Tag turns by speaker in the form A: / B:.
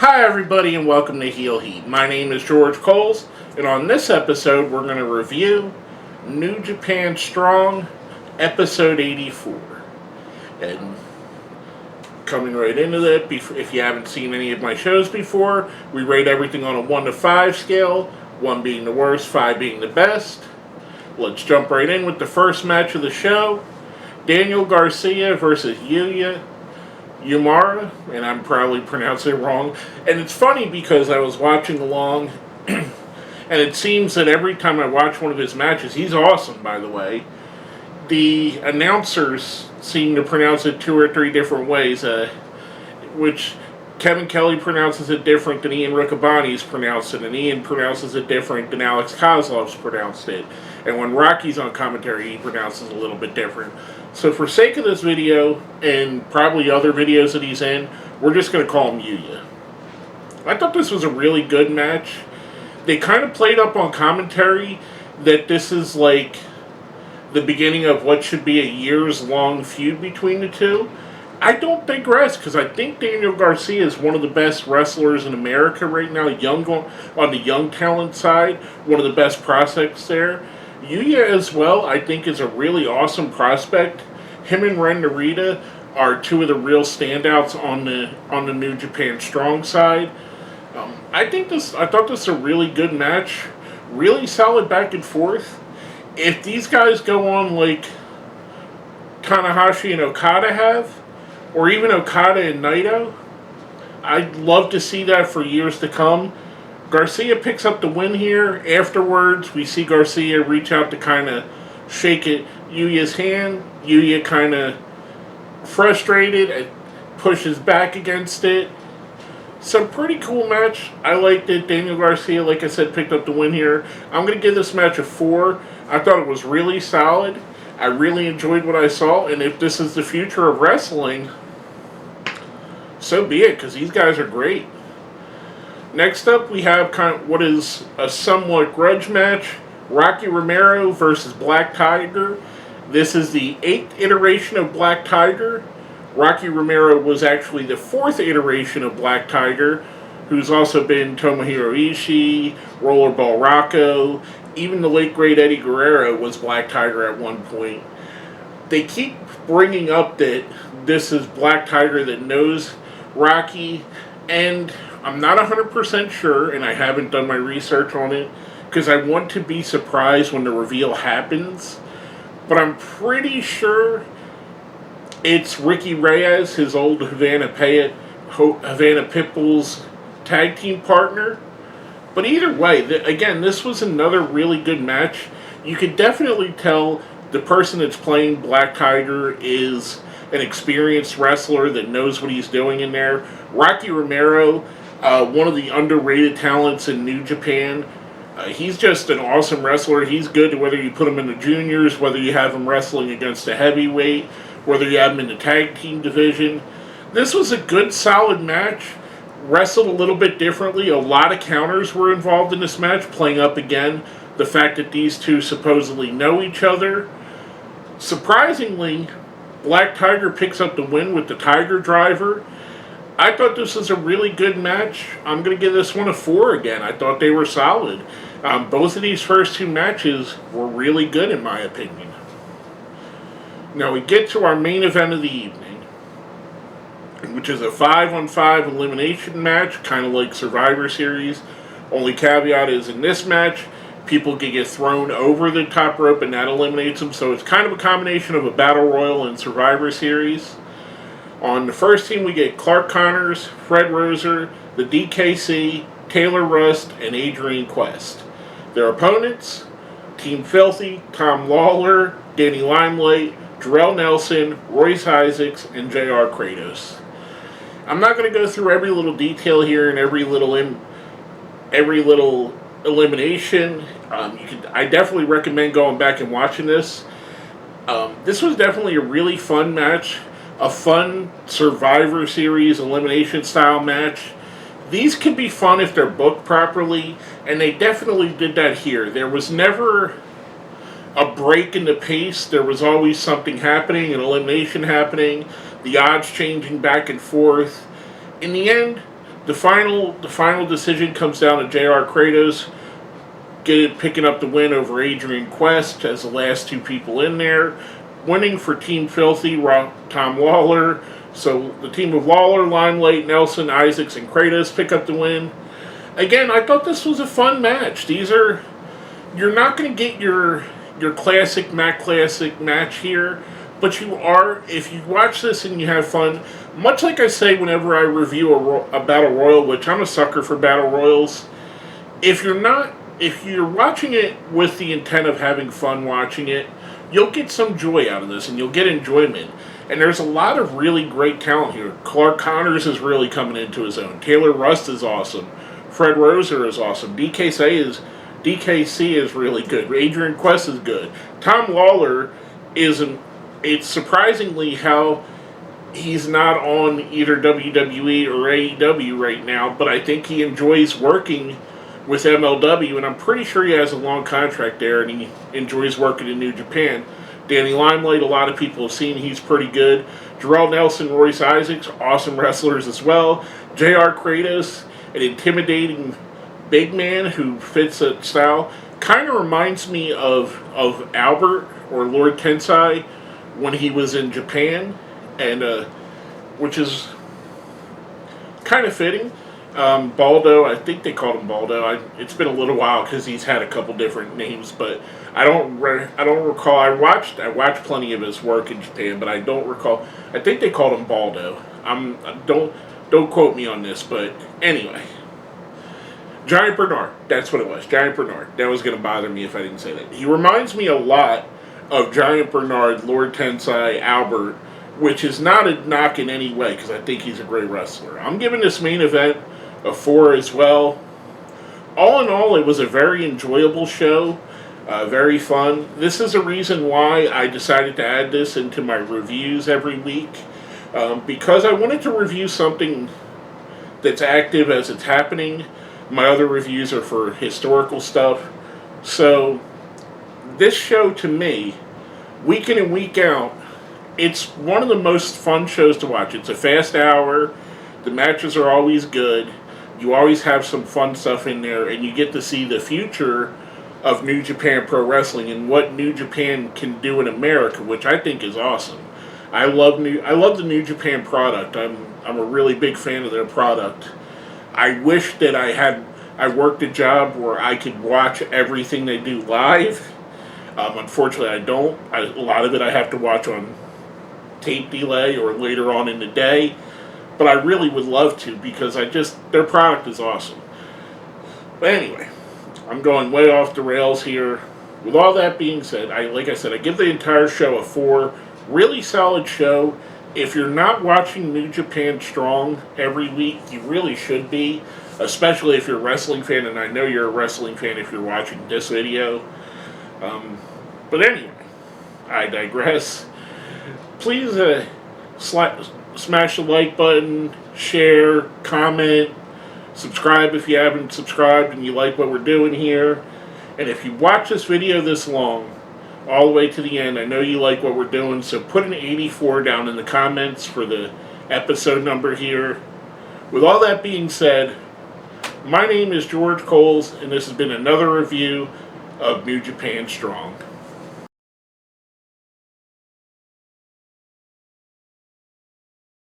A: Hi everybody and welcome to Heel Heat. My name is George Coles, and on this episode we're going to review New Japan Strong Episode 84. And coming right into that, if you haven't seen any of my shows before, we rate everything on a 1 to 5 scale, 1 being the worst, 5 being the best. Let's jump right in with the first match of the show. Daniel Garcia versus Yuya Umara, and I'm probably pronouncing it wrong. And it's funny because I was watching along, and it seems that every time I watch one of his matches, he's awesome, by the way, the announcers seem to pronounce it 2 or 3 different ways, which Kevin Kelly pronounces it different than Ian Riccaboni's pronounced it, and Ian pronounces it different than Alex Kozlov's pronounced it. And when Rocky's on commentary, he pronounces it a little bit different. So for sake of this video, and probably other videos that he's in, we're just going to call him Yuya. I thought this was a really good match. They kind of played up on commentary that this is like the beginning of what should be a years-long feud between the two. I don't digress, because I think Daniel Garcia is one of the best wrestlers in America right now, on the young talent side, one of the best prospects there. Yuya as well, I think, is a really awesome prospect. Him and Ren Narita are 2 of the real standouts on the New Japan Strong side. I thought this was a really good match, really solid back and forth. If these guys go on like Tanahashi and Okada have, or even Okada and Naito, I'd love to see that for years to come. Garcia picks up the win here. Afterwards, we see Garcia reach out to kind of shake Yuya's hand. Yuya kind of frustrated and pushes back against it. Some pretty cool match. I liked it. Daniel Garcia, like I said, picked up the win here. I'm going to give this match a 4. I thought it was really solid. I really enjoyed what I saw. And if this is the future of wrestling, so be it, because these guys are great. Next up, we have kind of what is a somewhat grudge match. Rocky Romero versus Black Tiger. This is the 8th iteration of Black Tiger. Rocky Romero was actually the 4th iteration of Black Tiger, who's also been Tomohiro Ishii, Rollerball Rocco. Even the late great Eddie Guerrero was Black Tiger at one point. They keep bringing up that this is Black Tiger that knows Rocky, and I'm not 100% sure, and I haven't done my research on it, because I want to be surprised when the reveal happens. But I'm pretty sure it's Ricky Reyes, his old Havana Pitbull's tag team partner. But either way, again, this was another really good match. You could definitely tell the person that's playing Black Tiger is an experienced wrestler that knows what he's doing in there. Rocky Romero, one of the underrated talents in New Japan. He's just an awesome wrestler. He's good whether you put him in the juniors, whether you have him wrestling against a heavyweight, whether you have him in the tag team division. This was a good, solid match. Wrestled a little bit differently. A lot of counters were involved in this match, playing up again the fact that these two supposedly know each other. Surprisingly, Black Tiger picks up the win with the Tiger Driver. I thought this was a really good match. I'm going to give this one a 4 again. I thought they were solid. Both of these first 2 matches were really good in my opinion. Now we get to our main event of the evening, which is a 5-on-5 elimination match, kind of like Survivor Series. Only caveat is in this match, people can get thrown over the top rope and that eliminates them. So it's kind of a combination of a Battle Royal and Survivor Series. On the first team, we get Clark Connors, Fred Roser, the DKC, Taylor Rust, and Adrian Quest. Their opponents, Team Filthy, Tom Lawler, Danny Limelight, Jarrell Nelson, Royce Isaacs, and JR Kratos. I'm not going to go through every little detail here and every little elimination. I definitely recommend going back and watching this. This was definitely a really fun match. A fun Survivor Series elimination style match. These can be fun if they're booked properly, and they definitely did that here. There was never a break in the pace. There was always something happening, an elimination happening, the odds changing back and forth. In the end, The final decision comes down to J.R. Kratos picking up the win over Adrian Quest as the last two people in there. Winning for Team Filthy, Tom Lawler. So the team of Lawler, Limelight, Nelson, Isaacs, and Kratos pick up the win. Again, I thought this was a fun match. You're not going to get your classic match here, but you are, if you watch this and you have fun, much like I say whenever I review a Battle Royal, which I'm a sucker for Battle Royals, if you're watching it with the intent of having fun watching it, you'll get some joy out of this, and you'll get enjoyment. And there's a lot of really great talent here. Clark Connors is really coming into his own. Taylor Rust is awesome. Fred Roser is awesome. DKC is really good. Adrian Quest is good. Tom Lawler it's surprisingly how he's not on either WWE or AEW right now, but I think he enjoys working with MLW, and I'm pretty sure he has a long contract there, and he enjoys working in New Japan. Danny Limelight, a lot of people have seen, he's pretty good. Jarrell Nelson, Royce Isaacs, awesome wrestlers as well. J.R. Kratos, an intimidating big man who fits that style. Kind of reminds me of Albert or Lord Tensai when he was in Japan, and which is kind of fitting. Baldo, I think they called him Baldo. It's been a little while because he's had a couple different names, but I don't recall. I watched plenty of his work in Japan, but I don't recall. I think they called him Baldo. Don't quote me on this, but anyway. Giant Bernard, that's what it was. Giant Bernard. That was going to bother me if I didn't say that. He reminds me a lot of Giant Bernard, Lord Tensai, Albert, which is not a knock in any way because I think he's a great wrestler. I'm giving this main event a 4 as well. All in all, it was a very enjoyable show, very fun. This is a reason why I decided to add this into my reviews every week, because I wanted to review something that's active as it's happening. My other reviews are for historical stuff. So, this show to me, week in and week out, it's one of the most fun shows to watch. It's a fast hour. The matches are always good. You always have some fun stuff in there, and you get to see the future of New Japan Pro Wrestling and what New Japan can do in America, which I think is awesome. I love the New Japan product. I'm a really big fan of their product. I wish that I worked a job where I could watch everything they do live. Unfortunately, I don't. A lot of it I have to watch on tape delay or later on in the day. But I really would love to because their product is awesome. But anyway, I'm going way off the rails here. With all that being said, like I said, I give the entire show a 4. Really solid show. If you're not watching New Japan Strong every week, you really should be. Especially if you're a wrestling fan, and I know you're a wrestling fan if you're watching this video. But anyway, I digress. Please smash the like button, share, comment, subscribe if you haven't subscribed and you like what we're doing here. And if you watch this video this long, all the way to the end, I know you like what we're doing, so put an 84 down in the comments for the episode number here. With all that being said, my name is George Coles, and this has been another review of New Japan Strong.